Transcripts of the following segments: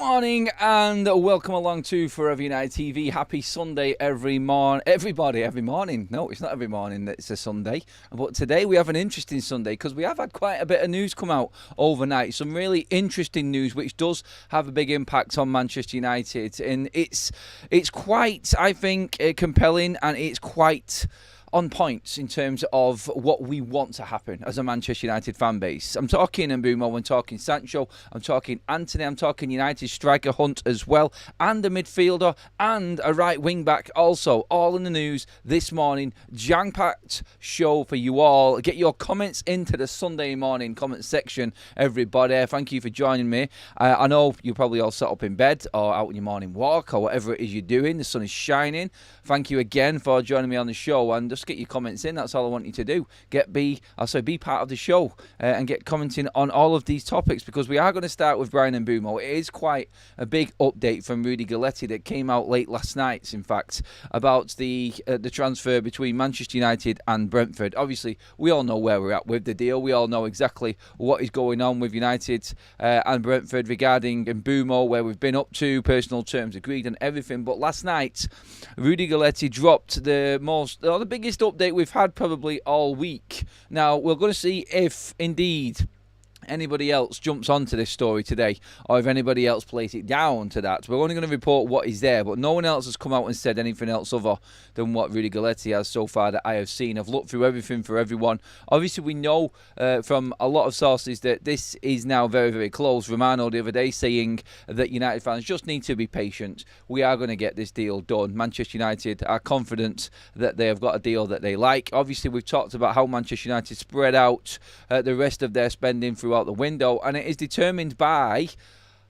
morning and welcome along to Forever United TV. Happy Sunday everybody, every morning. No, it's not every morning that it's a Sunday. But today we have an interesting Sunday because we have had quite a bit of news come out overnight. Some really interesting news which does have a big impact on Manchester United. And it's quite, I think, compelling, and it's quite on points in terms of what we want to happen as a Manchester United fan base. I'm talking Mbeumo, I'm talking Sancho, I'm talking Antony, I'm talking United striker hunt as well, and a midfielder and a right wing back also. All in the news this morning. Jam-packed show for you all. Get your comments into the Sunday morning comment section, everybody. Thank you for joining me. I know you're probably all set up in bed or out on your morning walk or whatever it is you're doing. The sun is shining. Thank you again for joining me on the show, and just get your comments in. That's all I want you to do. Be part of the show and get commenting on all of these topics, because we are going to start with BRYAN and Mbeumo. It is quite a big update from Rudy Galletti that came out late last night, in fact, about the transfer between Manchester United and Brentford. Obviously, we all know where we're at with the deal. We all know exactly what is going on with United and Brentford regarding Mbeumo, where we've been up to, personal terms agreed and everything. But last night, Rudy Galletti dropped the biggest update we've had probably all week. Now, we're going to see if indeed anybody else jumps onto this story today, or if anybody else plays it down to that. We're only going to report what is there, but no one else has come out and said anything else other than what Rudy Galletti has so far that I have seen. I've looked through everything for everyone. Obviously, we know from a lot of sources that this is now very, very close. Romano the other day saying that United fans just need to be patient. We are going to get this deal done. Manchester United are confident that they have got a deal that they like. Obviously, we've talked about how Manchester United spread out the rest of their spending throughout the window, and it is determined by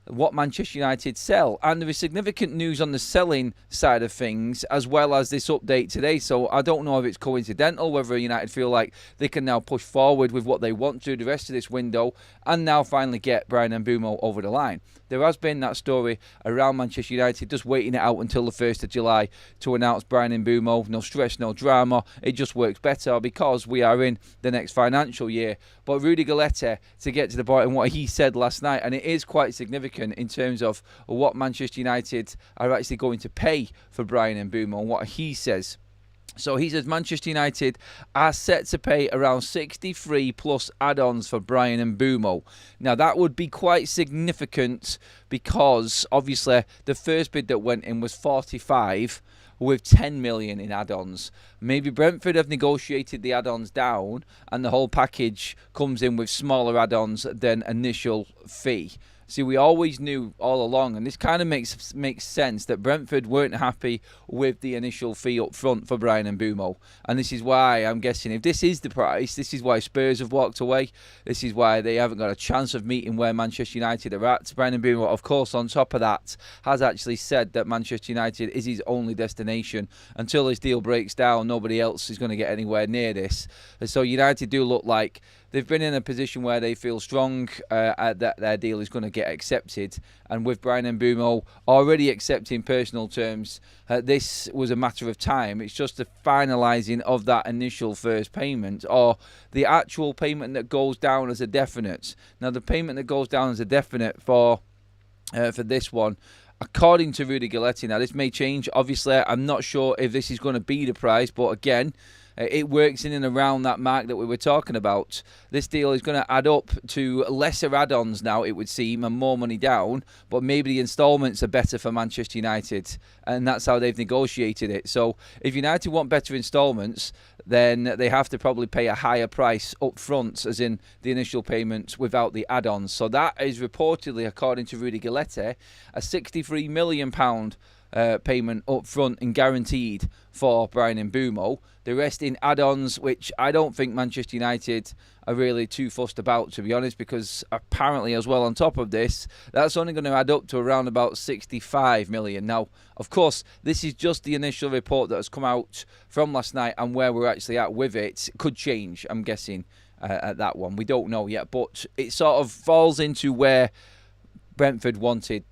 what Manchester United sell. And there is significant news on the selling side of things, as well as this update today. So I don't know if it's coincidental, whether United feel like they can now push forward with what they want to the rest of this window and now finally get BRYAN and Mbeumo over the line. There has been that story around Manchester United just waiting it out until the 1st of July to announce BRYAN and Mbeumo. No stress, no drama. It just works better because we are in the next financial year. But Rudy Galletti, to get to the point and what he said last night, and it is quite significant in terms of what Manchester United are actually going to pay for BRYAN and Mbeumo and what he says. So he says Manchester United are set to pay around 63 plus add-ons for BRYAN and Mbeumo. Now that would be quite significant because obviously the first bid that went in was 45 with 10 million in add-ons. Maybe Brentford have negotiated the add-ons down and the whole package comes in with smaller add-ons than initial fee. See, we always knew all along, and this kind of makes sense, that Brentford weren't happy with the initial fee up front for BRYAN and Mbeumo. And this is why I'm guessing if this is the price, this is why Spurs have walked away. This is why they haven't got a chance of meeting where Manchester United are at. BRYAN and Mbeumo, of course, on top of that, has actually said that Manchester United is his only destination. Until this deal breaks down, nobody else is going to get anywhere near this. And so United do look like they've been in a position where they feel strong that their deal is going to get accepted. And with BRYAN and Mbeumo already accepting personal terms, this was a matter of time. It's just the finalising of that initial first payment, or the actual payment that goes down as a definite. Now, the payment that goes down as a definite for this one, according to Rudy Galletti, now this may change. Obviously, I'm not sure if this is going to be the price, but again, it works in and around that mark that we were talking about. This deal is going to add up to lesser add-ons now, it would seem, and more money down, but maybe the instalments are better for Manchester United, and that's how they've negotiated it. So if United want better instalments, then they have to probably pay a higher price up front, as in the initial payments without the add-ons. So that is reportedly, according to Rudy Galletti, a £63 million payment up front and guaranteed for BRYAN and Mbeumo. The rest in add-ons, which I don't think Manchester United are really too fussed about, to be honest, because apparently as well on top of this, that's only going to add up to around about 65 million. Now, of course, this is just the initial report that has come out from last night, and where we're actually at with it could change, I'm guessing, at that one. We don't know yet, but it sort of falls into where Brentford wanted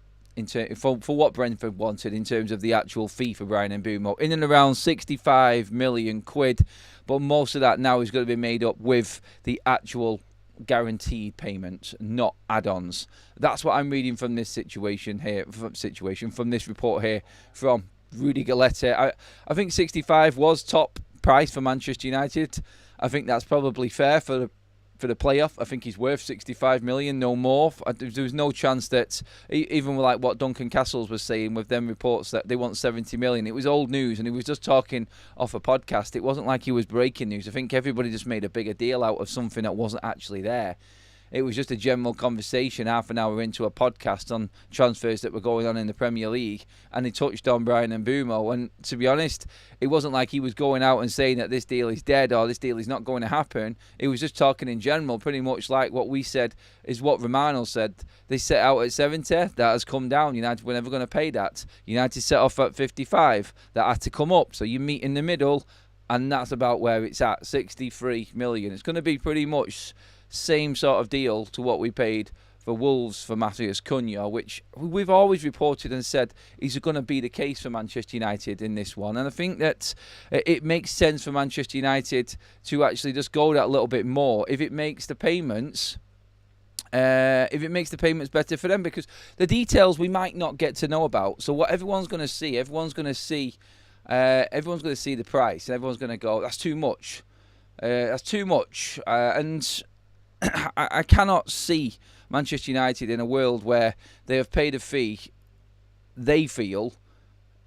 for what Brentford wanted in terms of the actual fee for BRYAN and Mbeumo, in and around 65 million quid. But most of that now is going to be made up with the actual guaranteed payments, not add-ons. That's what I'm reading from this situation here, from this report here from Rudy Galletti. I think 65 was top price for Manchester United. I think that's probably fair for the playoff. I think he's worth 65 million, no more. There was no chance that, even like what Duncan Castles was saying with them reports that they want 70 million, it was old news, and he was just talking off a podcast. It wasn't like he was breaking news. I think everybody just made a bigger deal out of something that wasn't actually there. It was just a general conversation half an hour into a podcast on transfers that were going on in the Premier League, and he touched on BRYAN and Mbeumo. And to be honest, it wasn't like he was going out and saying that this deal is dead or this deal is not going to happen. He was just talking in general, pretty much like what we said is what Romano said. They set out at 70, that has come down. United were never going to pay that. United set off at 55, that had to come up. So you meet in the middle, and that's about where it's at, 63 million. It's going to be pretty much same sort of deal to what we paid for Wolves for Matheus Cunha, which we've always reported and said is going to be the case for Manchester United in this one. And I think that it makes sense for Manchester United to actually just go that little bit more if it makes the payments better for them, because the details we might not get to know about. So what everyone's going to see the price, and everyone's going to go, that's too much. And I cannot see Manchester United in a world where they have paid a fee they feel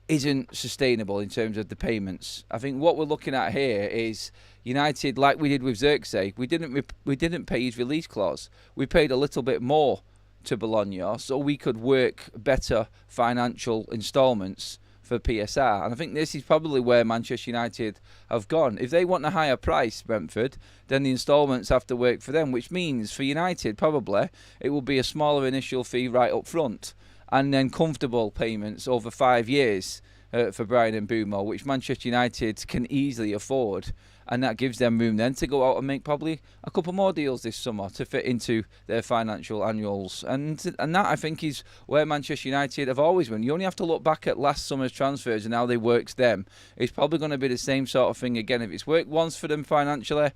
isn't sustainable in terms of the payments. I think what we're looking at here is United, like we did with Xerxes, we didn't pay his release clause. We paid a little bit more to Bologna so we could work better financial instalments for PSR. And I think this is probably where Manchester United have gone. If they want a higher price, Brentford, then the instalments have to work for them, which means for United probably it will be a smaller initial fee right up front and then comfortable payments over 5 years for BRYAN and Mbeumo, which Manchester United can easily afford. And that gives them room then to go out and make probably a couple more deals this summer to fit into their financial annuals. And that, I think, is where Manchester United have always been. You only have to look back at last summer's transfers and how they worked them. It's probably going to be the same sort of thing again. If it's worked once for them financially,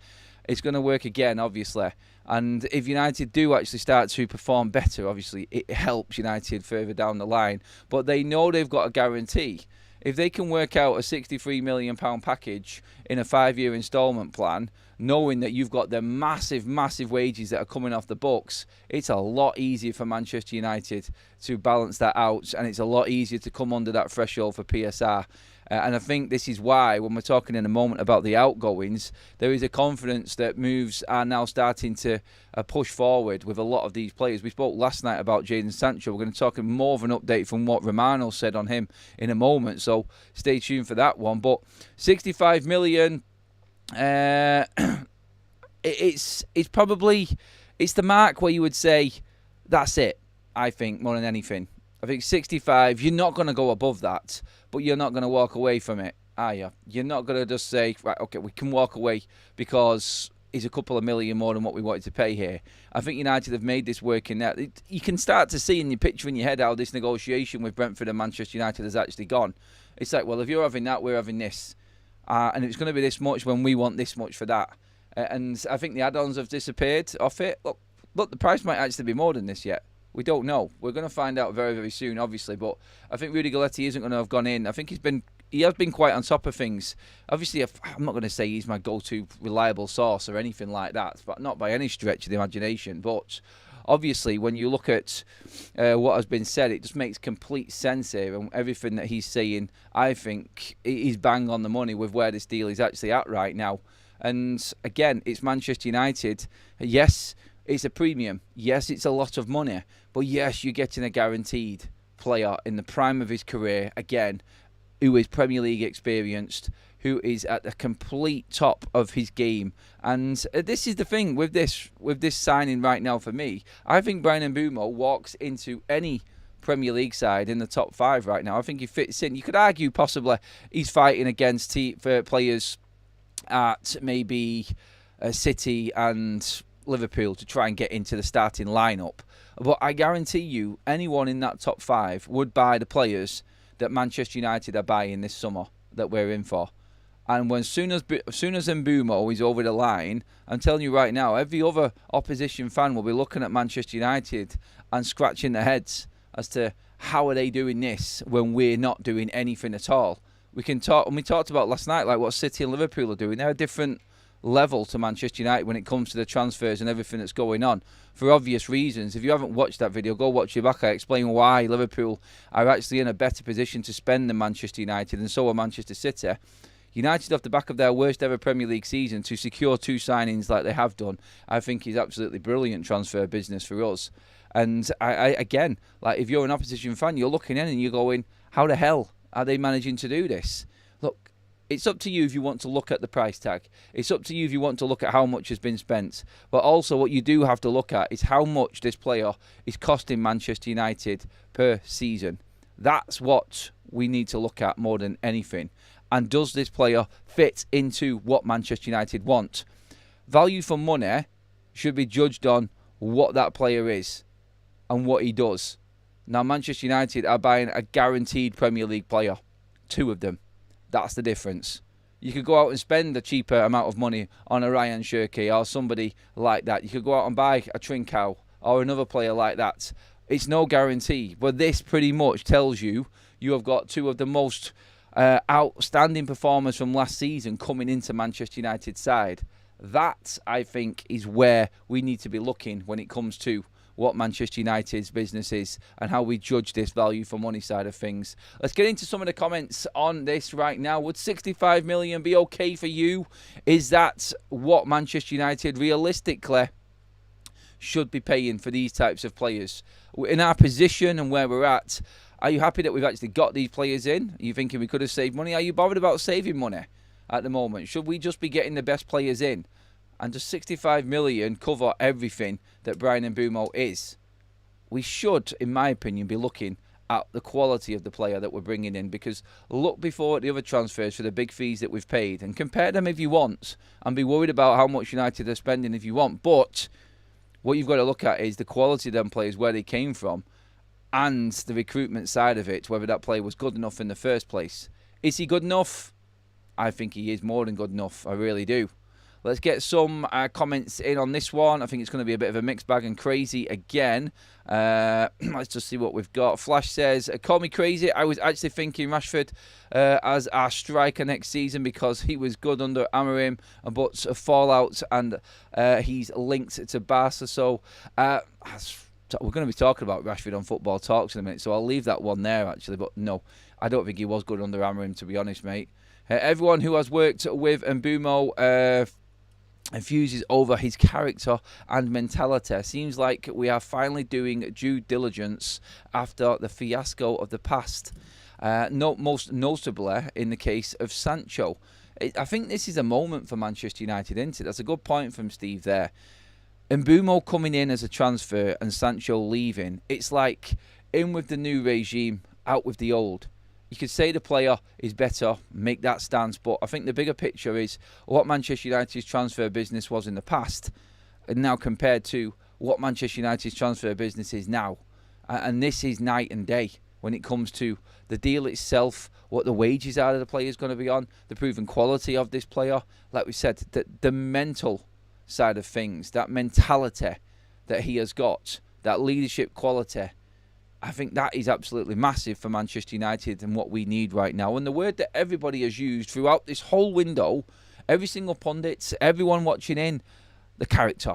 it's going to work again, obviously. And if United do actually start to perform better, obviously, it helps United further down the line. But they know they've got a guarantee. If they can work out a £63 million package in a 5-year instalment plan, knowing that you've got the massive, massive wages that are coming off the books, it's a lot easier for Manchester United to balance that out, and it's a lot easier to come under that threshold for PSR. And I think this is why, when we're talking in a moment about the outgoings, there is a confidence that moves are now starting to push forward with a lot of these players. We spoke last night about Jadon Sancho. We're going to talk more of an update from what Romano said on him in a moment, so stay tuned for that one. But 65 million, it's probably, it's the mark where you would say, that's it, I think, more than anything. I think 65, you're not going to go above that, but you're not going to walk away from it, are you? You're not going to just say, right, okay, we can walk away because it's a couple of million more than what we wanted to pay here. I think United have made this work in that. You can start to see in your picture in your head how this negotiation with Brentford and Manchester United has actually gone. It's like, well, if you're having that, we're having this. And it's going to be this much when we want this much for that. And I think the add-ons have disappeared off it. Look, the price might actually be more than this yet. We don't know. We're going to find out very, very soon, obviously. But I think Rudy Galletti isn't going to have gone in. I think he has been quite on top of things. Obviously, I'm not going to say he's my go-to reliable source or anything like that, but not by any stretch of the imagination. But obviously, when you look at what has been said, it just makes complete sense here. And everything that he's saying, I think, he's bang on the money with where this deal is actually at right now. And again, it's Manchester United. Yes, it's a premium. Yes, it's a lot of money. But yes, you're getting a guaranteed player in the prime of his career, again, who is Premier League experienced, who is at the complete top of his game. And this is the thing with this signing right now for me. I think BRYAN Mbeumo walks into any Premier League side in the top 5 right now. I think he fits in. You could argue possibly he's fighting against for players at maybe City and Liverpool to try and get into the starting lineup. But I guarantee you, anyone in that top 5 would buy the players that Manchester United are buying this summer that we're in for. And as soon as Mbeumo is over the line, I'm telling you right now, every other opposition fan will be looking at Manchester United and scratching their heads as to how are they doing this when we're not doing anything at all. We can talk, and we talked about last night, like what City and Liverpool are doing. They're a different level to Manchester United when it comes to the transfers and everything that's going on, for obvious reasons. If you haven't watched that video, go watch it back. I explain why Liverpool are actually in a better position to spend than Manchester United, and so are Manchester City. United, off the back of their worst ever Premier League season, to secure 2 signings like they have done, I think is absolutely brilliant transfer business for us. And I again, like, if you're an opposition fan, you're looking in and you're going, how the hell are they managing to do this? Look, it's up to you if you want to look at the price tag. It's up to you if you want to look at how much has been spent. But also what you do have to look at is how much this player is costing Manchester United per season. That's what we need to look at more than anything. And does this player fit into what Manchester United want? Value for money should be judged on what that player is and what he does. Now, Manchester United are buying a guaranteed Premier League player. 2 of them. That's the difference. You could go out and spend a cheaper amount of money on a Ryan Cherki or somebody like that. You could go out and buy a Trincao or another player like that. It's no guarantee. But this pretty much tells you have got 2 of the most outstanding performers from last season coming into Manchester United's side. That, I think, is where we need to be looking when it comes to what Manchester United's business is and how we judge this value for money side of things. Let's get into some of the comments on this right now. Would 65 million be okay for you? Is that what Manchester United realistically should be paying for these types of players? In our position and where we're at, are you happy that we've actually got these players in? Are you thinking we could have saved money? Are you bothered about saving money at the moment? Should we just be getting the best players in? And does 65 million cover everything that BRYAN Mbeumo is? We should, in my opinion, be looking at the quality of the player that we're bringing in, because look before at the other transfers for the big fees that we've paid and compare them if you want, and be worried about how much United are spending if you want. But what you've got to look at is the quality of them players, where they came from, and the recruitment side of it, whether that player was good enough in the first place. Is he good enough? I think he is more than good enough. I really do. Let's get some comments in on this one. I think it's going to be a bit of a mixed bag and crazy again. Let's just see what we've got. Flash says, call me crazy. I was actually thinking Rashford as our striker next season because he was good under Amorim, but a fallout, and he's linked to Barca. So we're going to be talking about Rashford on Football Talks in a minute, so I'll leave that one there, actually. But no, I don't think he was good under Amorim, to be honest, mate. Everyone who has worked with Mbeumo infuses over his character and mentality. Seems like we are finally doing due diligence after the fiasco of the past. Most notably in the case of Sancho. I think this is a moment for Manchester United, isn't it? That's a good point from Steve there. Mbeumo coming in as a transfer and Sancho leaving. It's like in with the new regime, out with the old. You could say the player is better, make that stance, but I think the bigger picture is what Manchester United's transfer business was in the past and now compared to what Manchester United's transfer business is now. And this is night and day when it comes to the deal itself, what the wages are that the player is going to be on, the proven quality of this player. Like we said, the mental side of things, that mentality that he has got, that leadership quality, I think that is absolutely massive for Manchester United and what we need right now. And the word that everybody has used throughout this whole window, every single pundit, everyone watching in, the character.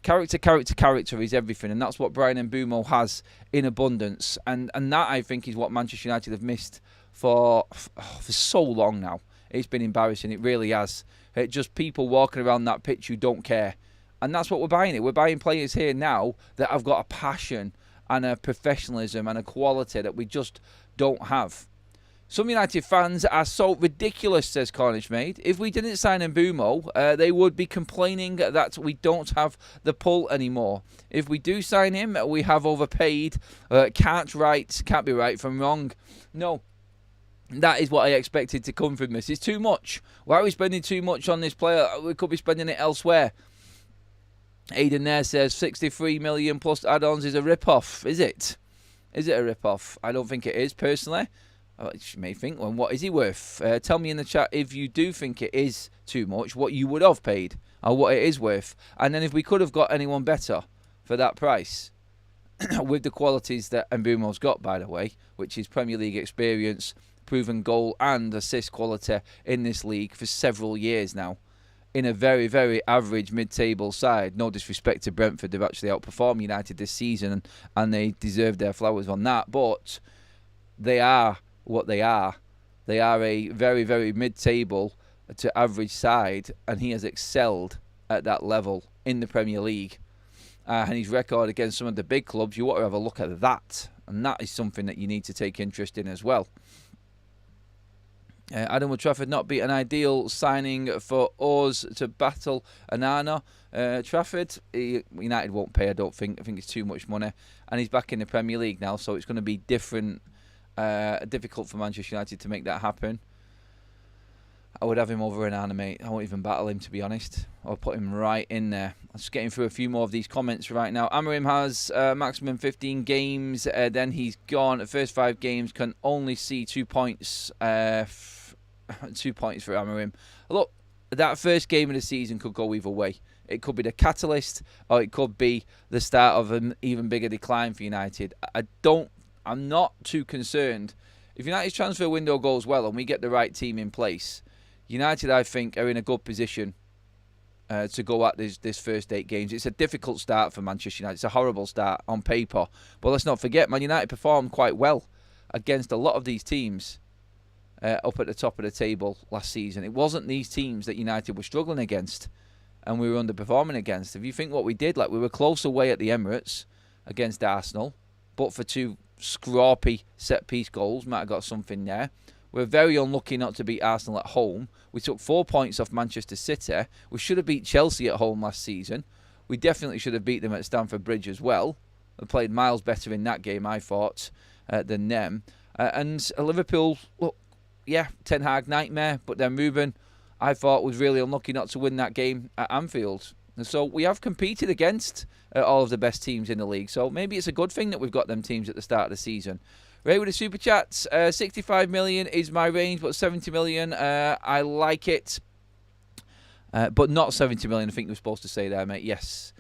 Character is everything. And that's what BRYAN Mbeumo has in abundance. And that, I think, is what Manchester United have missed for so long now. It's been embarrassing. It really has. Just people walking around that pitch who don't care. And that's what we're buying. We're buying players here now that have got a passion and a professionalism and a quality that we just don't have. Some United fans are so ridiculous, says Cornish Maid. If we didn't sign Mbeumo, they would be complaining that we don't have the pull anymore. If we do sign him, we have overpaid. Can't be right from wrong. No. That is what I expected to come from this. It's too much. Why are we spending too much on this player? We could be spending it elsewhere. Aidan there says 63 million plus add-ons is a rip-off. Is it? Is it a rip-off? I don't think it is, personally. You may think, well, what is he worth? Tell me in the chat if you do think it is too much, what you would have paid, or what it is worth. And then if we could have got anyone better for that price, with the qualities that Mbeumo's got, by the way, which is Premier League experience, proven goal and assist quality in this league for several years now, in a very, very average mid-table side. No disrespect to Brentford, they've actually outperformed United this season, and they deserve their flowers on that, but they are what they are. They are a very, very mid-table to average side, and he has excelled at that level in the Premier League. And his record against some of the big clubs, you want to have a look at that, and that is something that you need to take interest in as well. Adam, would Trafford not be an ideal signing for us to battle Onana? Trafford, United won't pay, I don't think. I think it's too much money. And he's back in the Premier League now, so it's going to be difficult for Manchester United to make that happen. I would have him over Onana, mate. I won't even battle him, to be honest. I'll put him right in there. I'm just getting through a few more of these comments right now. Amorim has maximum 15 games. Then he's gone. The first 5 games can only see 2 points. 2 points for Amorim. Look, that first game of the season could go either way. It could be the catalyst, or it could be the start of an even bigger decline for United. I'm not too concerned. If United's transfer window goes well and we get the right team in place, United, I think, are in a good position to go at this first 8 games. It's a difficult start for Manchester United. It's a horrible start on paper. But let's not forget, Man United performed quite well against a lot of these teams up at the top of the table last season. It wasn't these teams that United were struggling against and we were underperforming against. If you think what we did, like we were close away at the Emirates against Arsenal, but for 2 scrappy set-piece goals, might have got something there. We're very unlucky not to beat Arsenal at home. We took 4 points off Manchester City. We should have beat Chelsea at home last season. We definitely should have beat them at Stamford Bridge as well. We played miles better in that game, I thought, than them. And Liverpool, look, yeah, Ten Hag nightmare, but then Ruben, I thought, was really unlucky not to win that game at Anfield. And so we have competed against all of the best teams in the league. So maybe it's a good thing that we've got them teams at the start of the season. Ray with the super chats. 65 million is my range, but 70 million, I like it. But not 70 million, I think you were supposed to say there, mate. Yes.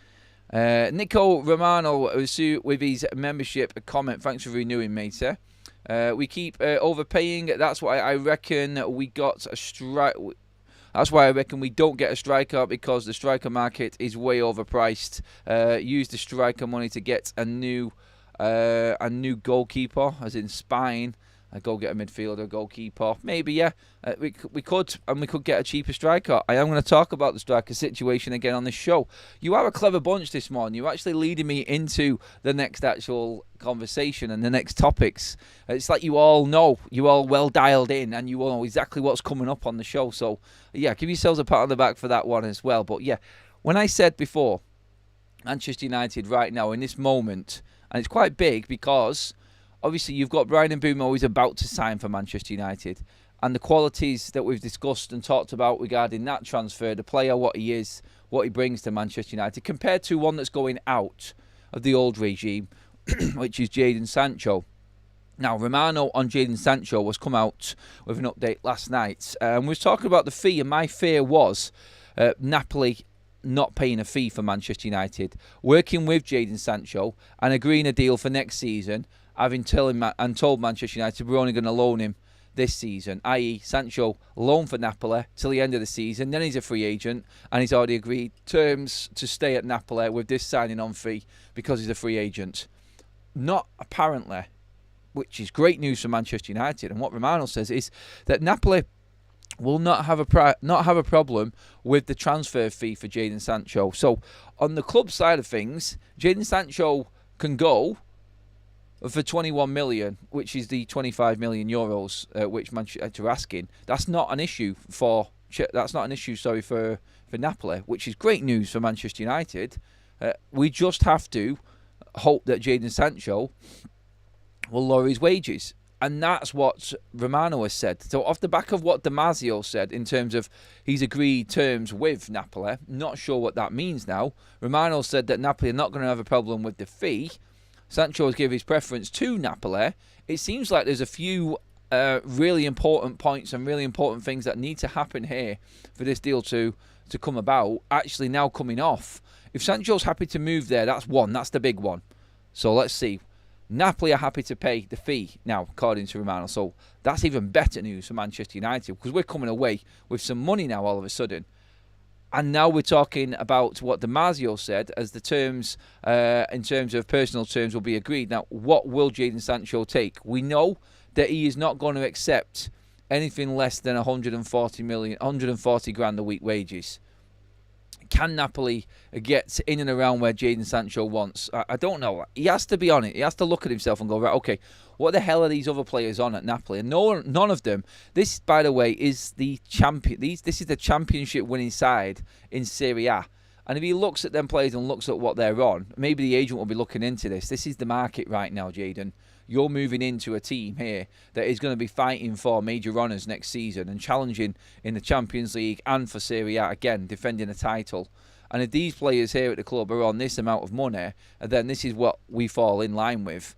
Nico Romano with his membership comment. Thanks for renewing, mate. We keep overpaying. That's why I reckon we got a strike. That's why I reckon we don't get a striker, because the striker market is way overpriced. Use the striker money to get a new goalkeeper, as in spine. Go get a midfielder, goalkeeper. Maybe, yeah. We could, and we could get a cheaper striker. I am going to talk about the striker situation again on this show. You are a clever bunch this morning. You're actually leading me into the next actual conversation and the next topics. It's like you all know, you all well dialed in, and you all know exactly what's coming up on the show. So, yeah, give yourselves a pat on the back for that one as well. But, yeah, when I said before, Manchester United right now in this moment, and it's quite big because obviously you've got BRYAN Mbeumo who's about to sign for Manchester United, and the qualities that we've discussed and talked about regarding that transfer, the player, what he is, what he brings to Manchester United, compared to one that's going out of the old regime, which is Jadon Sancho. Now, Romano on Jadon Sancho was come out with an update last night, and we was talking about the fee, and my fear was Napoli not paying a fee for Manchester United, working with Jadon Sancho and agreeing a deal for next season, having told Manchester United we're only going to loan him this season, i.e. Sancho loan for Napoli till the end of the season, then he's a free agent, and he's already agreed terms to stay at Napoli with this signing on fee because he's a free agent. Not apparently, which is great news for Manchester United, and what Romano says is that Napoli will not have a problem with the transfer fee for Jadon Sancho. So on the club side of things, Jadon Sancho can go for 21 million, which is the 25 million euros which Manchester are asking. That's not an issue for Napoli, which is great news for Manchester United. We just have to hope that Jadon Sancho will lower his wages. And that's what Romano has said. So off the back of what Damasio said in terms of he's agreed terms with Napoli, not sure what that means now. Romano said that Napoli are not going to have a problem with the fee. Sancho has given his preference to Napoli. It seems like there's a few really important points and really important things that need to happen here for this deal to come about actually now coming off. If Sancho's happy to move there, that's one. That's the big one. So let's see. Napoli are happy to pay the fee now, according to Romano. So that's even better news for Manchester United, because we're coming away with some money now all of a sudden. And now we're talking about what Damasio said as the terms, in terms of personal terms, will be agreed. Now, what will Jadon Sancho take? We know that he is not going to accept anything less than 140 grand a week wages. Can Napoli get in and around where Jadon Sancho wants? I don't know. He has to be on it. He has to look at himself and go, right, okay, what the hell are these other players on at Napoli? And none of them. This, by the way, is the champion. This is the championship winning side in Serie A. And if he looks at them players and looks at what they're on, maybe the agent will be looking into this. This is the market right now, Jadon. You're moving into a team here that is going to be fighting for major honours next season and challenging in the Champions League and for Serie A, again, defending a title. And if these players here at the club are on this amount of money, then this is what we fall in line with.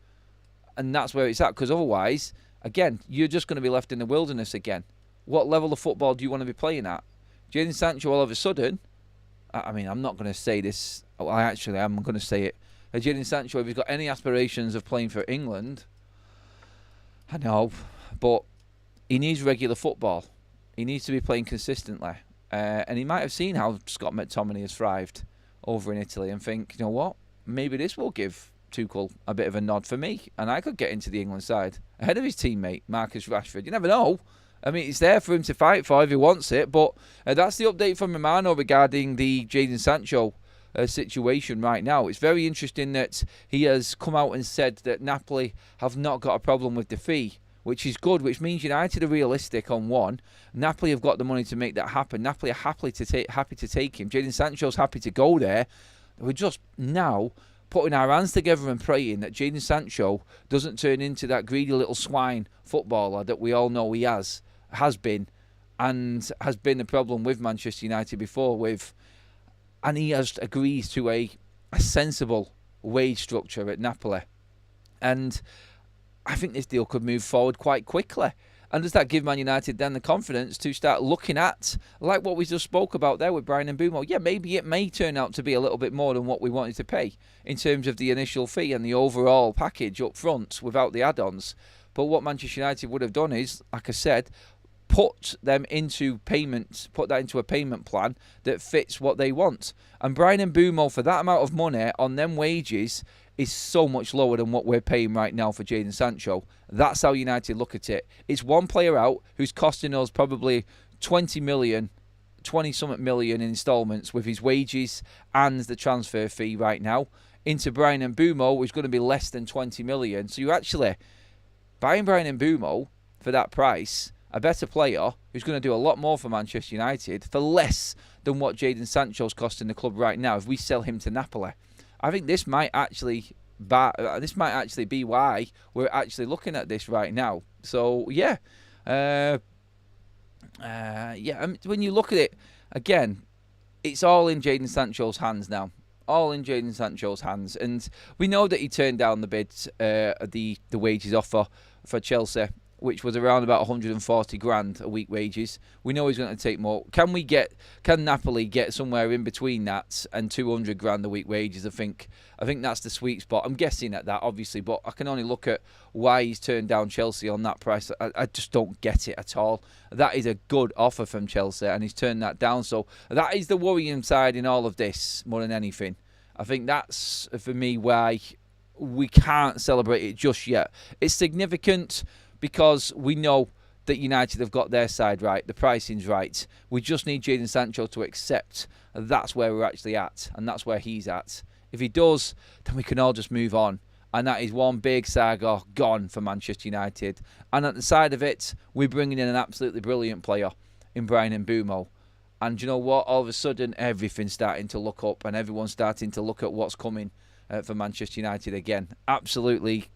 And that's where it's at, because otherwise, again, you're just going to be left in the wilderness again. What level of football do you want to be playing at? Jadon Sancho, all of a sudden, I mean, I'm not going to say this. Well, I actually am going to say it. Jadon Sancho, if he's got any aspirations of playing for England, I know, but he needs regular football. He needs to be playing consistently. And he might have seen how Scott McTominay has thrived over in Italy and think, you know what, maybe this will give Tuchel a bit of a nod for me, and I could get into the England side ahead of his teammate, Marcus Rashford. You never know. I mean, it's there for him to fight for if he wants it, but that's the update from Romano regarding the Jadon Sancho situation right now. It's very interesting that he has come out and said that Napoli have not got a problem with the fee, which is good, which means United are realistic on one. Napoli have got the money to make that happen. Napoli are happy to take him. Jadon Sancho's happy to go there. We're just now putting our hands together and praying that Jadon Sancho doesn't turn into that greedy little swine footballer that we all know he has been, and has been a problem with Manchester United before with. And he has agrees to a sensible wage structure at Napoli. And I think this deal could move forward quite quickly. And does that give Man United then the confidence to start looking at, like what we just spoke about there with BRYAN and Mbeumo? Yeah, maybe it may turn out to be a little bit more than what we wanted to pay in terms of the initial fee and the overall package up front without the add-ons. But what Manchester United would have done is, like I said, put them into payments, put that into a payment plan that fits what they want. And BRYAN and Mbeumo, for that amount of money on them wages, is so much lower than what we're paying right now for Jadon Sancho. That's how United look at it. It's one player out who's costing us probably 20 something million in installments with his wages and the transfer fee right now, into BRYAN and Mbeumo, which is going to be less than 20 million. So you're actually buying BRYAN and Mbeumo for that price, a better player who's going to do a lot more for Manchester United for less than what Jadon Sancho's costing the club right now if we sell him to Napoli. I think this might actually be why we're actually looking at this right now. So yeah, when you look at it again, it's all in Jadon Sancho's hands now. All in Jadon Sancho's hands, and we know that he turned down the bid, the wages offer for Chelsea, which was around about 140 grand a week wages. We know he's going to take more. Can Napoli get somewhere in between that and 200 grand a week wages? I think that's the sweet spot. I'm guessing at that, obviously, but I can only look at why he's turned down Chelsea on that price. I just don't get it at all. That is a good offer from Chelsea, and he's turned that down. So that is the worrying side in all of this more than anything. I think that's, for me, why we can't celebrate it just yet. It's significant because we know that United have got their side right, the pricing's right. We just need Jadon Sancho to accept that's where we're actually at, and that's where he's at. If he does, then we can all just move on. And that is one big saga gone for Manchester United. And at the side of it, we're bringing in an absolutely brilliant player in BRYAN and Mbeumo. And you know what? All of a sudden, everything's starting to look up, and everyone's starting to look at what's coming for Manchester United again. Absolutely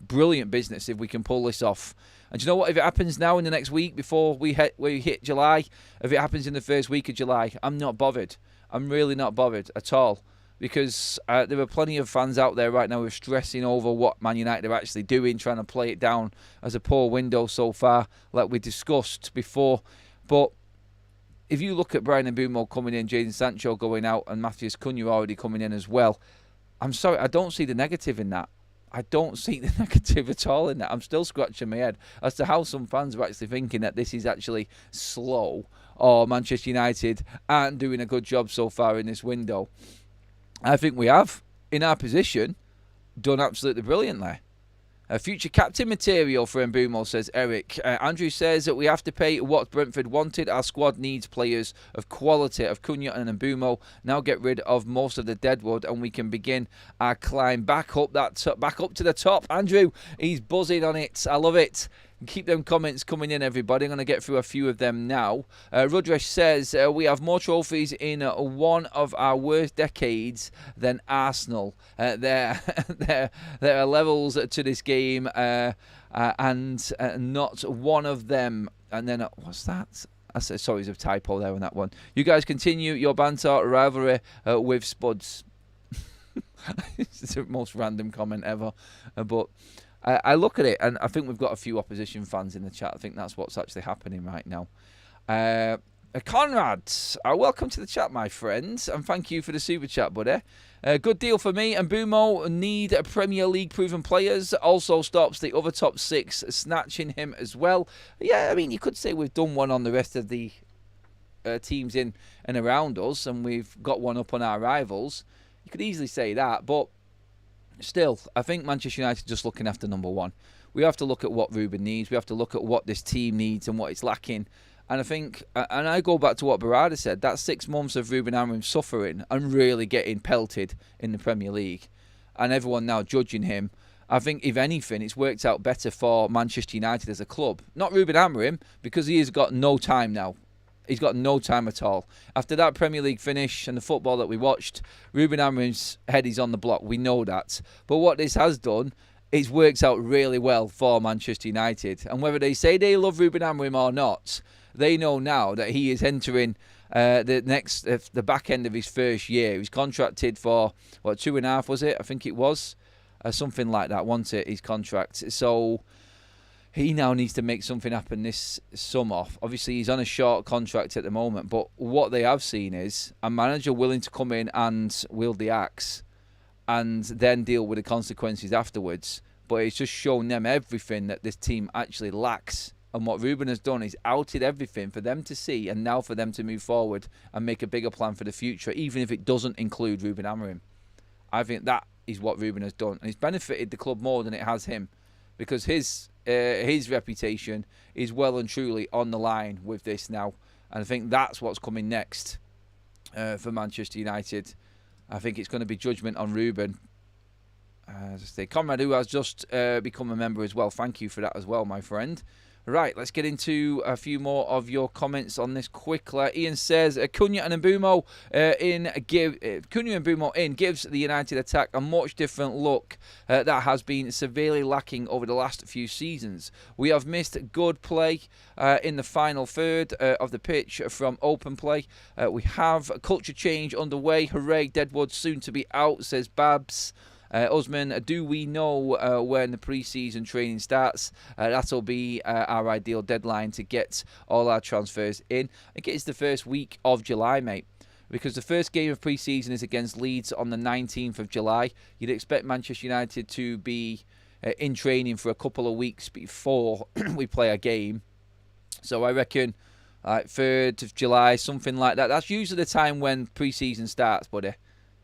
brilliant business if we can pull this off. And you know what? If it happens now in the next week before we hit July, if it happens in the first week of July, I'm not bothered. I'm really not bothered at all. because there are plenty of fans out there right now who are stressing over what Man United are actually doing, trying to play it down as a poor window so far, like we discussed before. But if you look at BRYAN and Mbeumo coming in, Jadon Sancho going out, and Matheus Cunha already coming in as well, I'm sorry, I don't see the negative in that. I don't see the negative at all in that. I'm still scratching my head as to how some fans are actually thinking that this is actually slow, or Manchester United aren't doing a good job so far in this window. I think we have, in our position, done absolutely brilliantly. Future captain material for Mbeumo, says Eric. Andrew says that we have to pay what Brentford wanted. Our squad needs players of quality of Cunha and Mbeumo. Now get rid of most of the deadwood and we can begin our climb back up back up to the top. Andrew, he's buzzing on it. I love it. Keep them comments coming in, everybody. I'm going to get through a few of them now. Rudresh says, we have more trophies in one of our worst decades than Arsenal. There are levels to this game, and not one of them. And then, what's that? Sorry, there's a typo there on that one. You guys continue your banter rivalry with Spuds. It's the most random comment ever. But I look at it, and I think we've got a few opposition fans in the chat. I think that's what's actually happening right now. Conrad, welcome to the chat, my friends, and thank you for the super chat, buddy. Good deal for me. And Mbeumo need Premier League proven players. Also stops the other top six snatching him as well. Yeah, I mean, you could say we've done one on the rest of the teams in and around us, and we've got one up on our rivals. You could easily say that, but still, I think Manchester United just looking after number one. We have to look at what Ruben needs. We have to look at what this team needs and what it's lacking. And I think, and I go back to what Barada said, that 6 months of Ruben Amorim suffering and really getting pelted in the Premier League, and everyone now judging him, I think, if anything, it's worked out better for Manchester United as a club. Not Ruben Amorim, because he has got no time now. He's got no time at all. After that Premier League finish and the football that we watched, Ruben Amorim's head is on the block. We know that. But what this has done, it's worked out really well for Manchester United. And whether they say they love Ruben Amorim or not, they know now that he is entering the back end of his first year. He's contracted for, 2.5 was it? I think it was. Something like that, wasn't it, his contract? So he now needs to make something happen this summer. Obviously, he's on a short contract at the moment, but what they have seen is a manager willing to come in and wield the axe and then deal with the consequences afterwards. But it's just shown them everything that this team actually lacks. And what Ruben has done is outed everything for them to see, and now for them to move forward and make a bigger plan for the future, even if it doesn't include Ruben Amorim. I think that is what Ruben has done. And it's benefited the club more than it has him, because his reputation is well and truly on the line with this now. And I think that's what's coming next for Manchester United. I think it's going to be judgment on Ruben. As I say, Conrad, who has just become a member as well. Thank you for that as well, my friend. Right, let's get into a few more of your comments on this quickly. Ian says, Cunha and Mbeumo gives the United attack a much different look that has been severely lacking over the last few seasons. We have missed good play in the final third of the pitch from open play. We have a culture change underway. Hooray, Deadwood soon to be out, says Babs. Usman, do we know when the pre-season training starts? That'll be our ideal deadline to get all our transfers in. I think it's the first week of July, mate, because the first game of pre-season is against Leeds on the 19th of July. You'd expect Manchester United to be in training for a couple of weeks before we play a game. So I reckon 3rd of July, something like that. That's usually the time when pre-season starts, buddy,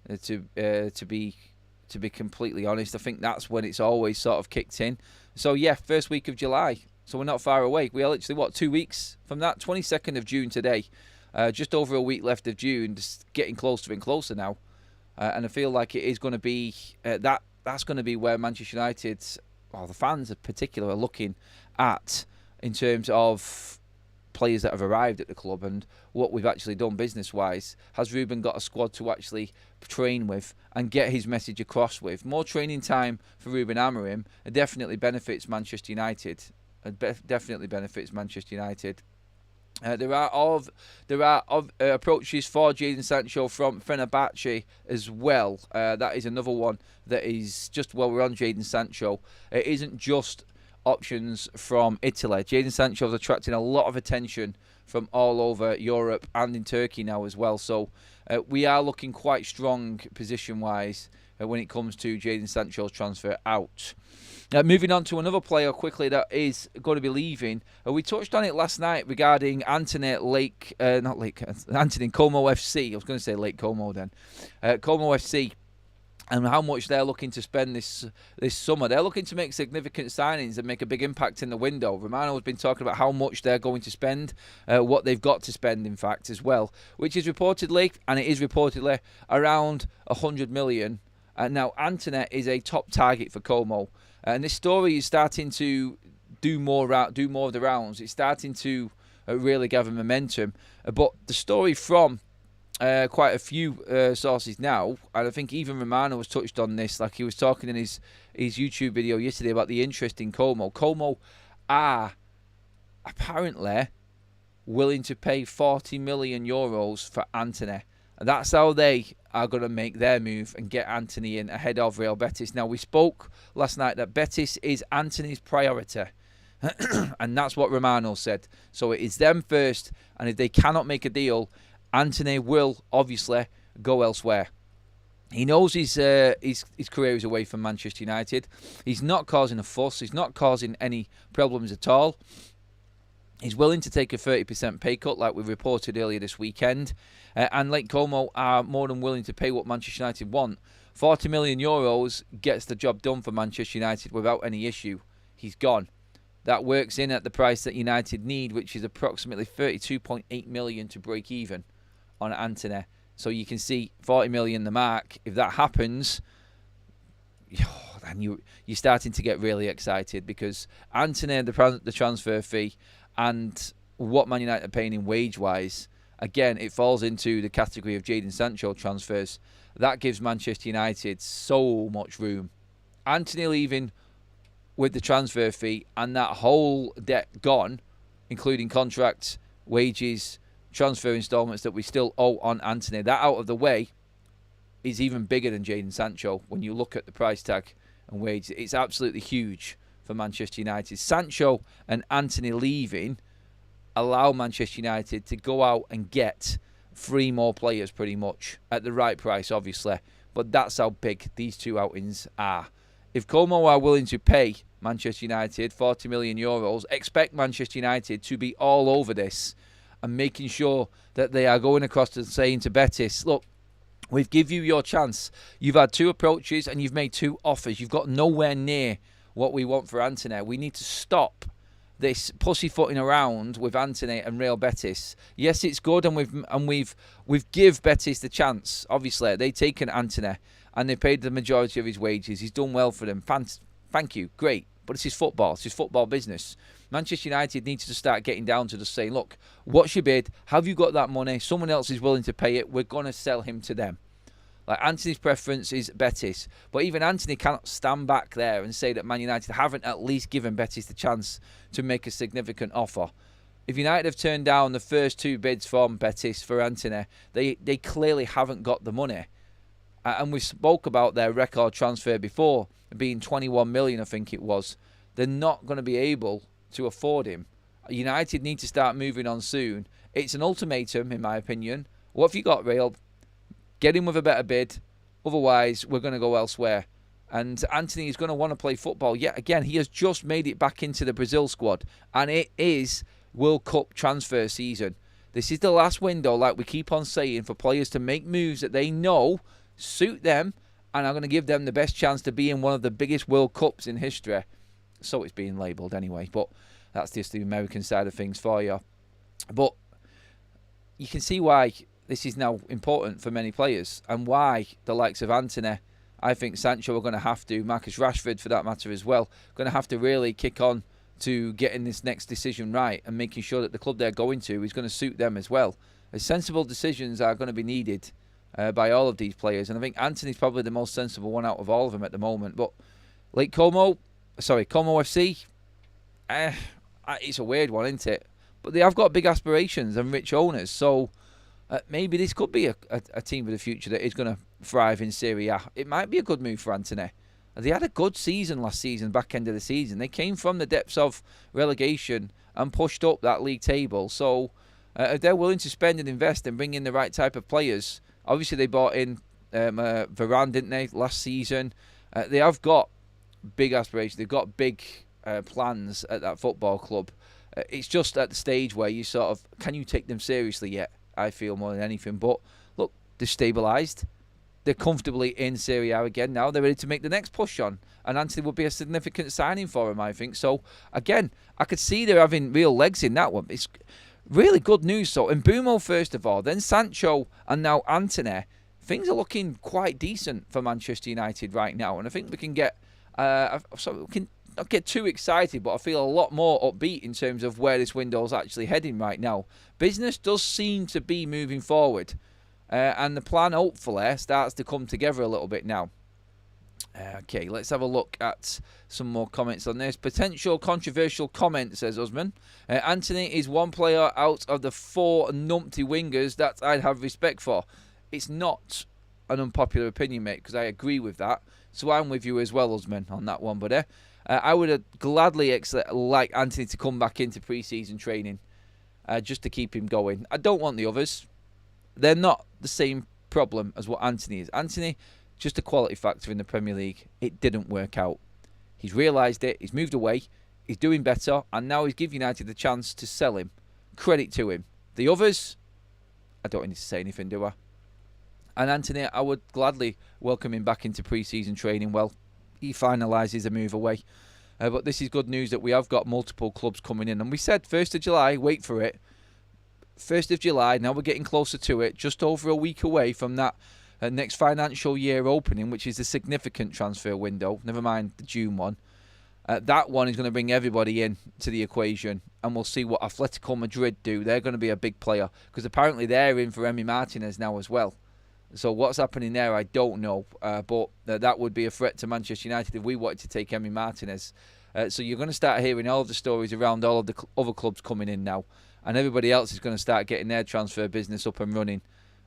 to be completely honest. I think that's when it's always sort of kicked in. So, yeah, first week of July. So we're not far away. We are literally, 2 weeks from that? 22nd of June today. Just over a week left of June. Just getting closer and closer now. And I feel like it is going to be... that's going to be where Manchester United, the fans in particular, are looking at in terms of players that have arrived at the club and what we've actually done business-wise. Has Ruben got a squad to actually train with and get his message across with? More training time for Ruben Amorim definitely benefits Manchester United. Definitely benefits Manchester United. There are approaches for Jadon Sancho from Fenerbahce as well. That is another one that is just while we're on Jadon Sancho. It isn't just options from Italy. Jadon Sancho is attracting a lot of attention from all over Europe and in Turkey now as well. So we are looking quite strong position-wise when it comes to Jadon Sancho's transfer out. Moving on to another player quickly that is going to be leaving. We touched on it last night regarding Antony Como FC. I was going to say Lake Como then. Como FC. And how much they're looking to spend this summer. They're looking to make significant signings and make a big impact in the window. Romano has been talking about how much they're going to spend, what they've got to spend, in fact, as well, which is reportedly, and it is reportedly, around 100 million. Now, Antony is a top target for Como. And this story is starting to do more of the rounds. It's starting to really gather momentum. But the story from quite a few sources now, and I think even Romano was touched on this, like he was talking in his YouTube video yesterday about the interest in Como. Como are apparently willing to pay 40 million euros for Antony. And that's how they are going to make their move and get Antony in ahead of Real Betis. Now, we spoke last night that Betis is Antony's priority. And that's what Romano said. So it is them first. And if they cannot make a deal, Antony will obviously go elsewhere. He knows his career is away from Manchester United. He's not causing a fuss. He's not causing any problems at all. He's willing to take a 30% pay cut like we reported earlier this weekend. And Lake Como are more than willing to pay what Manchester United want. 40 million euros gets the job done for Manchester United without any issue. He's gone. That works in at the price that United need, which is approximately 32.8 million to break even on Antony. So you can see 40 million the mark. If that happens, then you're starting to get really excited, because Antony, the transfer fee, and what Man United are paying in wage-wise, again, it falls into the category of Jadon Sancho transfers. That gives Manchester United so much room. Antony leaving with the transfer fee and that whole debt gone, including contracts, wages, transfer instalments that we still owe on Antony, that out of the way, is even bigger than Jadon Sancho when you look at the price tag and wages. It's absolutely huge for Manchester United. Sancho and Antony leaving allow Manchester United to go out and get 3 more players pretty much at the right price, obviously. But that's how big these two outings are. If Como are willing to pay Manchester United 40 million euros, expect Manchester United to be all over this and making sure that they are going across and saying to Betis, look, we've give you your chance. You've had 2 approaches and you've made 2 offers. You've got nowhere near what we want for Antony. We need to stop this pussyfooting around with Antony and Real Betis. Yes, it's good, and we've give Betis the chance. Obviously, they've taken Antony and they paid the majority of his wages. He's done well for them. Thank you, great. But it's his football. It's his football business. Manchester United needs to start getting down to just saying, look, what's your bid? Have you got that money? Someone else is willing to pay it. We're going to sell him to them. Like, Antony's preference is Betis. But even Antony cannot stand back there and say that Man United haven't at least given Betis the chance to make a significant offer. If United have turned down the first 2 bids from Betis for Antony, they clearly haven't got the money. And we spoke about their record transfer before, being 21 million, I think it was. They're not going to be able to afford him. United need to start moving on soon. It's an ultimatum, in my opinion. What have you got, Real? Get him with a better bid. Otherwise, we're going to go elsewhere. And Antony is going to want to play football. Yet again, he has just made it back into the Brazil squad. And it is World Cup transfer season. This is the last window, like we keep on saying, for players to make moves that they know suit them and are going to give them the best chance to be in one of the biggest World Cups in history. So it's being labelled anyway. But that's just the American side of things for you. But you can see why this is now important for many players, and why the likes of Antony, I think Sancho are going to have to, Marcus Rashford for that matter as well, going to have to really kick on to getting this next decision right and making sure that the club they're going to is going to suit them as well. As sensible decisions are going to be needed by all of these players, and I think Antony's probably the most sensible one out of all of them at the moment. But like Como FC, it's a weird one, isn't it? but they have got big aspirations and rich owners. So maybe this could be a team of the future that is going to thrive in Serie A. It might be a good move for Antony. They had a good season last season, back end of the season. They came from the depths of relegation and pushed up that league table. So if they're willing to spend and invest and bring in the right type of players, obviously they bought in BRYAN, didn't they, last season? They have got big aspirations. They've got big plans at that football club. It's just at the stage where you sort of, can you take them seriously yet? I feel more than anything. But look, they're stabilised. They're comfortably in Serie A again now. They're ready to make the next push on. And Antony would be a significant signing for him, I think. So, again, I could see they're having real legs in that one. It's really good news. So, Mbeumo first of all, then Sancho, and now Antony. Things are looking quite decent for Manchester United right now. And I think we can get... we can not get too excited, but I feel a lot more upbeat in terms of where this window's actually heading right now. Business does seem to be moving forward. And the plan, hopefully, starts to come together a little bit now. Okay, let's have a look at some more comments on this. Potential controversial comment, says Usman. Antony is one player out of the 4 numpty wingers that I'd have respect for. It's not an unpopular opinion, mate, because I agree with that. So I'm with you as well, Usman, on that one, buddy. I would have gladly like Antony to come back into pre-season training just to keep him going. I don't want the others. They're not the same problem as what Antony is. Antony, just a quality factor in the Premier League. It didn't work out. He's realised it. He's moved away. He's doing better. And now he's giving United the chance to sell him. Credit to him. The others, I don't need to say anything, do I? And Antony, I would gladly welcome him back into pre-season training. Well, he finalises a move away. But this is good news that we have got multiple clubs coming in. And we said 1st of July, wait for it. 1st of July, now we're getting closer to it, just over a week away from that next financial year opening, which is a significant transfer window, never mind the June one. That one is going to bring everybody in to the equation, and we'll see what Atletico Madrid do. They're going to be a big player, because apparently they're in for Emi Martinez now as well. So what's happening there, I don't know, but that would be a threat to Manchester United if we wanted to take Emi Martinez. So you're going to start hearing all of the stories around all of the other clubs coming in now. And everybody else is going to start getting their transfer business up and running.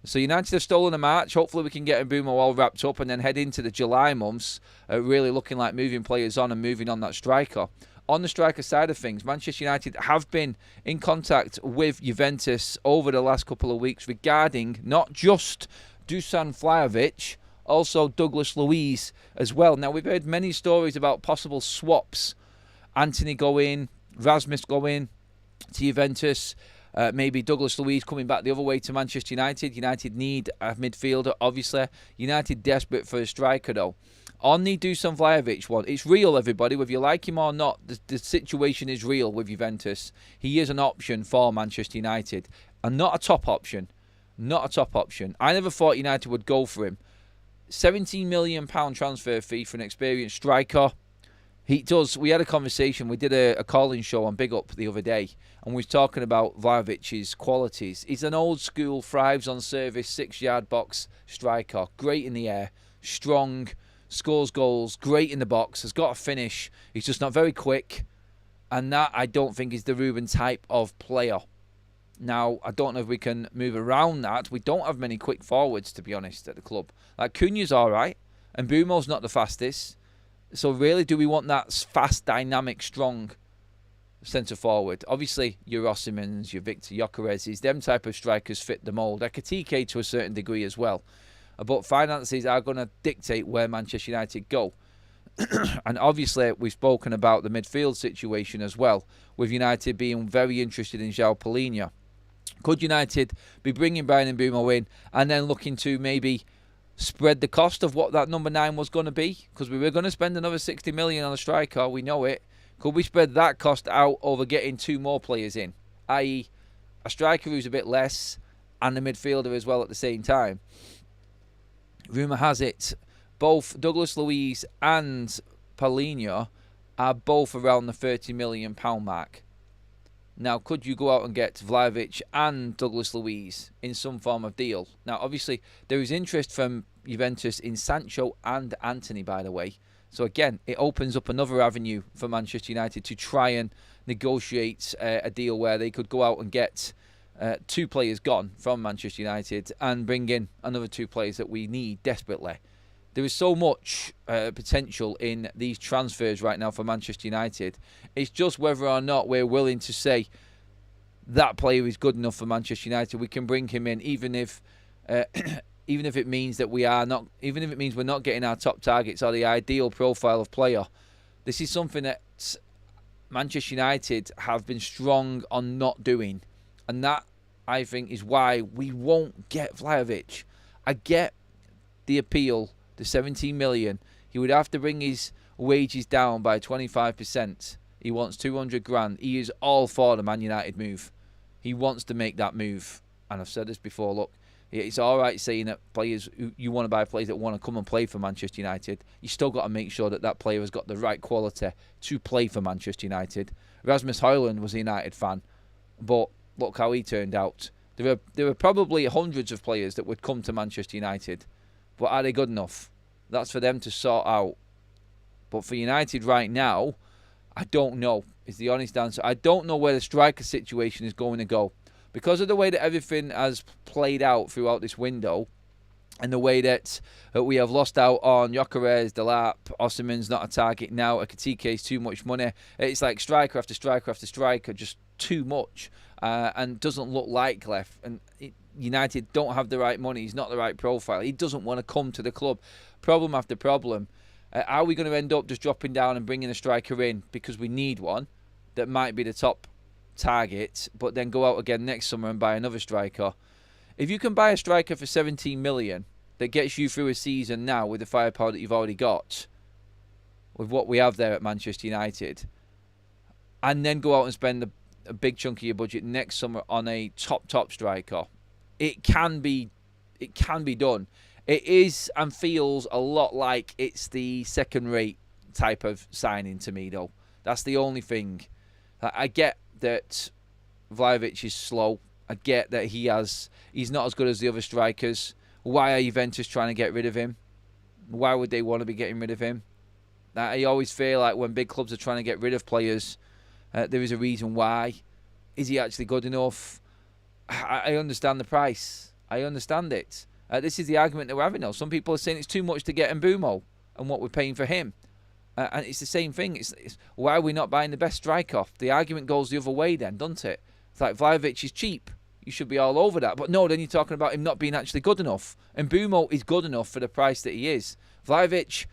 So United have stolen a march. Hopefully we can get Mbeumo all wrapped up and then head into the July months, really looking like moving players on and moving on that striker. On the striker side of things, Manchester United have been in contact with Juventus over the last couple of weeks regarding not just Dusan Vlahovic, also Douglas Luiz as well. Now, we've heard many stories about possible swaps. Antony going, Rasmus going to Juventus, maybe Douglas Luiz coming back the other way to Manchester United. United need a midfielder, obviously. United desperate for a striker, though. On the Dusan Vlahovic one, it's real, everybody. Whether you like him or not, the situation is real with Juventus. He is an option for Manchester United, and not a top option. Not a top option. I never thought United would go for him. £17 million transfer fee for an experienced striker. He does. We had a conversation. We did a call-in show on Big Up the other day, and we were talking about Vlahovic's qualities. He's an old-school, thrives on service, 6-yard box striker. Great in the air, strong, scores goals, great in the box, has got a finish. He's just not very quick, and that, I don't think, is the Ruben type of player. Now, I don't know if we can move around that. We don't have many quick forwards, to be honest, at the club. Like, Cunha's all right, and Mbeumo's not the fastest. So really, do we want that fast, dynamic, strong centre-forward? Obviously, your Osimhen's, your Victor Gyökeres's, them type of strikers fit the mould. Ekitike to a certain degree as well. But finances are going to dictate where Manchester United go. And obviously, we've spoken about the midfield situation as well, with United being very interested in João Palhinha. Could United be bringing BRYAN Mbeumo in and then looking to maybe spread the cost of what that number 9 was going to be? Because we were going to spend another 60 million on a striker, we know it. Could we spread that cost out over getting 2 more players in? I.e., a striker who's a bit less and a midfielder as well at the same time. Rumour has it, both Douglas Luiz and Palhinha are both around the £30 million mark. Now, could you go out and get Vlahovic and Douglas Luiz in some form of deal? Now, obviously, there is interest from Juventus in Sancho and Antony, by the way. So again, it opens up another avenue for Manchester United to try and negotiate a deal where they could go out and get 2 players gone from Manchester United and bring in another 2 players that we need desperately. There is so much potential in these transfers right now for Manchester United. It's just whether or not we're willing to say that player is good enough for Manchester United. We can bring him in, even if it means that we're not getting our top targets or the ideal profile of player. This is something that Manchester United have been strong on not doing, and that, I think, is why we won't get Vlahovic. I get the appeal, the 17 million. He would have to bring his wages down by 25%. He wants 200 grand. He is all for the Man United move. He wants to make that move. And I've said this before, look, it's all right saying that players, you want to buy players that want to come and play for Manchester United. You still got to make sure that that player has got the right quality to play for Manchester United. Rasmus Højlund was a United fan, but look how he turned out. There are probably hundreds of players that would come to Manchester United, but are they good enough? That's for them to sort out. But for United right now, I don't know, is the honest answer. I don't know where the striker situation is going to go. Because of the way that everything has played out throughout this window, and the way that we have lost out on Gyökeres, Delap, Osimhen's not a target now, Ekitike is too much money. It's like striker after striker after striker, just too much, and doesn't look like left. And United don't have the right money. He's not the right profile. He doesn't want to come to the club. Problem after problem. Are we going to end up just dropping down and bringing a striker in because we need one that might be the top target, but then go out again next summer and buy another striker? If you can buy a striker for 17 million that gets you through a season now with the firepower that you've already got, with what we have there at Manchester United, and then go out and spend a big chunk of your budget next summer on a top striker, it can be done. It is and feels a lot like it's the second-rate type of signing to me, though. That's the only thing. I get that Vlahovic is slow. I get that he's not as good as the other strikers. Why are Juventus trying to get rid of him? Why would they want to be getting rid of him? I always feel like when big clubs are trying to get rid of players, there is a reason why. Is he actually good enough? I understand the price. I understand it. This is the argument that we're having now. Some people are saying it's too much to get Mbeumo and what we're paying for him. And it's the same thing. It's why are we not buying the best striker? The argument goes the other way then, doesn't it? It's like Vlahovic is cheap. You should be all over that. But no, then you're talking about him not being actually good enough. And Mbeumo is good enough for the price that he is. Vlahovic,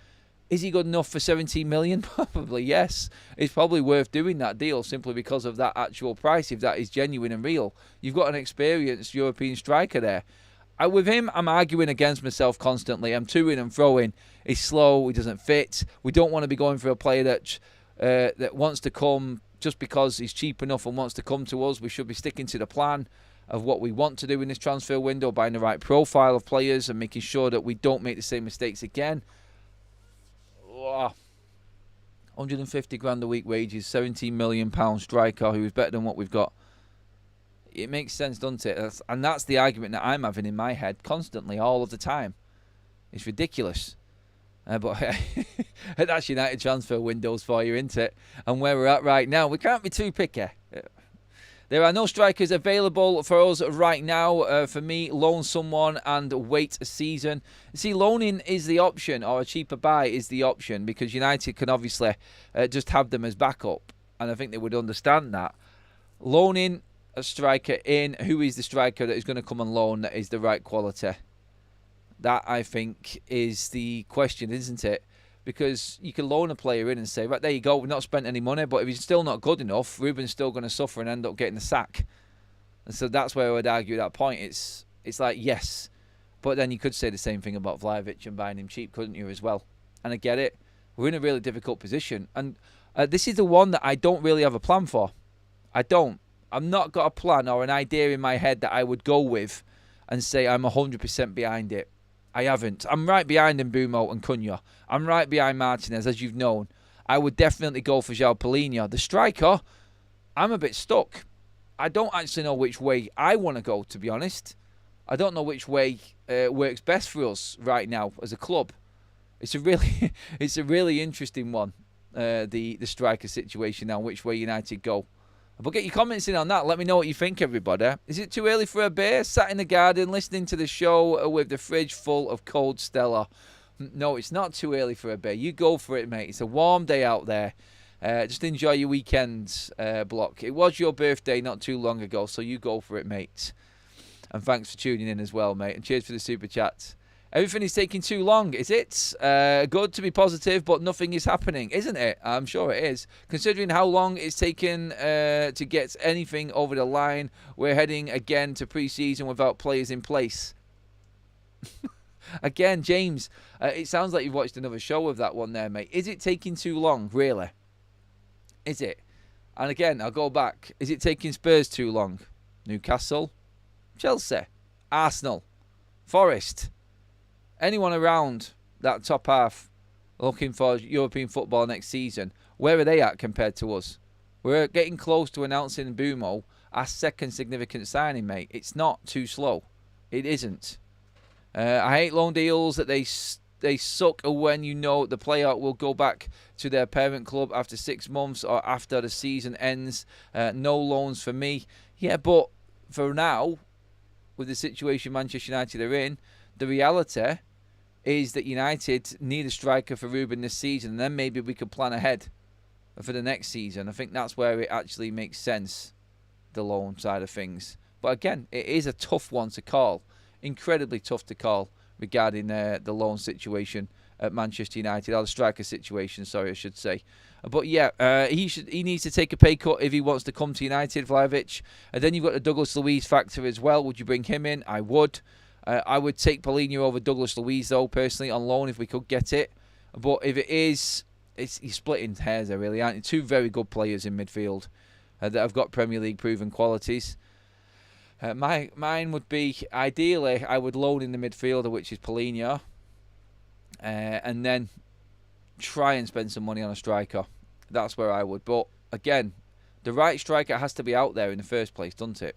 is he good enough for 17 million? Probably, yes. It's probably worth doing that deal simply because of that actual price, if that is genuine and real. You've got an experienced European striker there. With him, I'm arguing against myself constantly. I'm toing and throwing. He's slow. He doesn't fit. We don't want to be going for a player that wants to come just because he's cheap enough and wants to come to us. We should be sticking to the plan of what we want to do in this transfer window, buying the right profile of players and making sure that we don't make the same mistakes again. 150 grand a week wages, 17 million pound striker who is better than what we've got. It makes sense, doesn't it? And that's the argument that I'm having in my head constantly, all of the time. It's ridiculous. But that's United transfer windows for you, isn't it? And where we're at right now, we can't be too picky. There are no strikers available for us right now. For me, loan someone and wait a season. See, loaning is the option, or a cheaper buy is the option, because United can obviously just have them as backup. And I think they would understand that. Loaning a striker in, who is the striker that is going to come on loan that is the right quality? That, I think, is the question, isn't it? Because you can loan a player in and say, right, there you go, we've not spent any money, but if he's still not good enough, Ruben's still going to suffer and end up getting the sack. And so that's where I would argue at that point. It's like, yes, but then you could say the same thing about Vlahovic and buying him cheap, couldn't you, as well? And I get it. We're in a really difficult position. And this is the one that I don't really have a plan for. I don't. I've not got a plan or an idea in my head that I would go with and say I'm 100% behind it. I haven't. I'm right behind Mbeumo and Cunha. I'm right behind Martinez, as you've known. I would definitely go for João Palhinha. The striker, I'm a bit stuck. I don't actually know which way I want to go, to be honest. I don't know which way works best for us right now as a club. It's a really, it's a really interesting one. The striker situation now, which way United go. But get your comments in on that. Let me know what you think, everybody. Is it too early for a beer? Sat in the garden listening to the show with the fridge full of cold Stella. No, it's not too early for a beer. You go for it, mate. It's a warm day out there. Just enjoy your weekends, Block. It was your birthday not too long ago, so you go for it, mate. And thanks for tuning in as well, mate. And cheers for the super chat. Everything is taking too long, is it? Good to be positive, but nothing is happening, isn't it? I'm sure it is. Considering how long it's taken to get anything over the line, we're heading again to pre-season without players in place. Again, James, it sounds like you've watched another show of that one there, mate. Is it taking too long, really? Is it? And again, I'll go back. Is it taking Spurs too long? Newcastle? Chelsea? Arsenal? Forest? Anyone around that top half looking for European football next season, where are they at compared to us? We're getting close to announcing Mbeumo our second significant signing, mate. It's not too slow. It isn't. I hate loan deals that they suck when you know the player will go back to their parent club after 6 months or after the season ends. No loans for me. Yeah, but for now, with the situation Manchester United are in, the reality is that United need a striker for Ruben this season, and then maybe we could plan ahead for the next season. I think that's where it actually makes sense, the loan side of things. But again, it is a tough one to call, incredibly tough to call regarding the loan situation at Manchester United, or the striker situation, sorry, I should say. But yeah, he needs to take a pay cut if he wants to come to United, Vlahovic. And then you've got the Douglas Luiz factor as well. Would you bring him in? I would. I would take Paulinho over Douglas Luiz, though, personally, on loan if we could get it. But if it is, you're splitting hairs there, really, aren't you? Two very good players in midfield that have got Premier League proven qualities. Mine would be, ideally, I would loan in the midfielder, which is Paulinho, and then try and spend some money on a striker. That's where I would. But, again, the right striker has to be out there in the first place, doesn't it?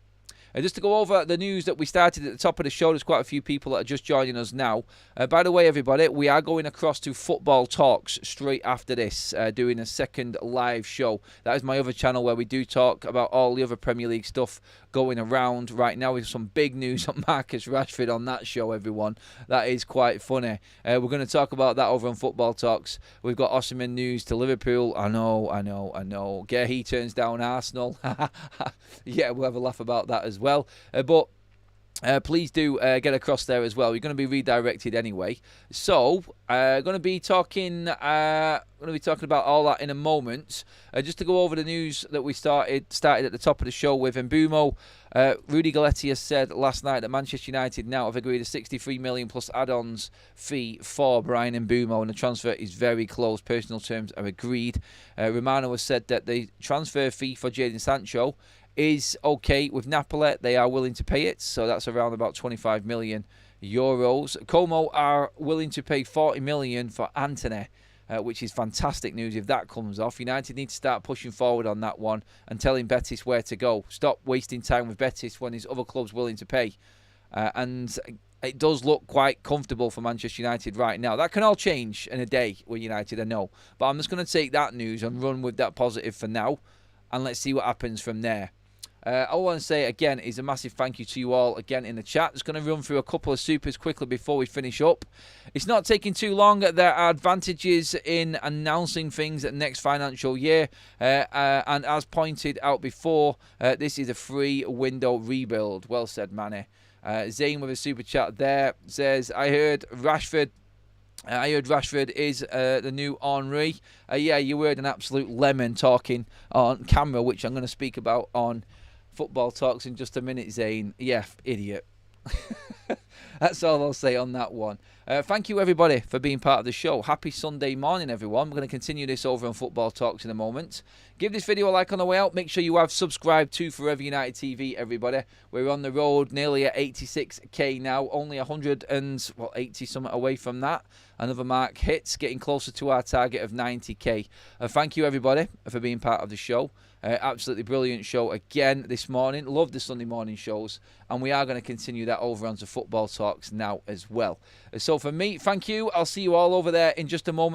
Just to go over the news that we started at the top of the show, there's quite a few people that are just joining us now. By the way, everybody, we are going across to Football Talks straight after this, doing a second live show. That is my other channel where we do talk about all the other Premier League stuff going around right now. With some big news on Marcus Rashford on that show, everyone. That is quite funny. We're going to talk about that over on Football Talks. We've got Osimhen news to Liverpool. I know. He turns down Arsenal. Yeah, we'll have a laugh about that as well. But please do get across there as well. You're going to be redirected anyway. So, going to be talking about all that in a moment. Just to go over the news that we started at the top of the show with Mbeumo. Rudy Galletti has said last night that Manchester United now have agreed a 63 million plus add-ons fee for BRYAN Mbeumo, and the transfer is very close. Personal terms are agreed. Romano has said that the transfer fee for Jadon Sancho is okay with Napoli. They are willing to pay it, so that's around about 25 million euros. Como are willing to pay 40 million for Antony, which is fantastic news if that comes off. United need to start pushing forward on that one and telling Betis where to go. Stop wasting time with Betis when there's other clubs willing to pay. And it does look quite comfortable for Manchester United right now. That can all change in a day with United, I know. But I'm just going to take that news and run with that positive for now, and let's see what happens from there. All I want to say again is a massive thank you to you all again in the chat. Just going to run through a couple of supers quickly before we finish up. It's not taking too long. There are advantages in announcing things at next financial year. And as pointed out before, this is a free window rebuild. Well said, Manny. Zane with a super chat there says, I heard Rashford is the new Henry. Yeah, you heard an absolute lemon talking on camera, which I'm going to speak about on Football Talks in just a minute, Zane. Yeah, idiot. That's all I'll say on that one. Thank you, everybody, for being part of the show. Happy Sunday morning, everyone. We're going to continue this over on Football Talks in a moment. Give this video a like on the way out. Make sure you have subscribed to Forever United TV, everybody. We're on the road nearly at 86k now. Only 180 something away from that. Another mark hits, getting closer to our target of 90k. Thank you, everybody, for being part of the show. Absolutely brilliant show again this morning. Love the Sunday morning shows. And we are going to continue that over onto Football talks now as well. So for me, thank you. I'll see you all over there in just a moment.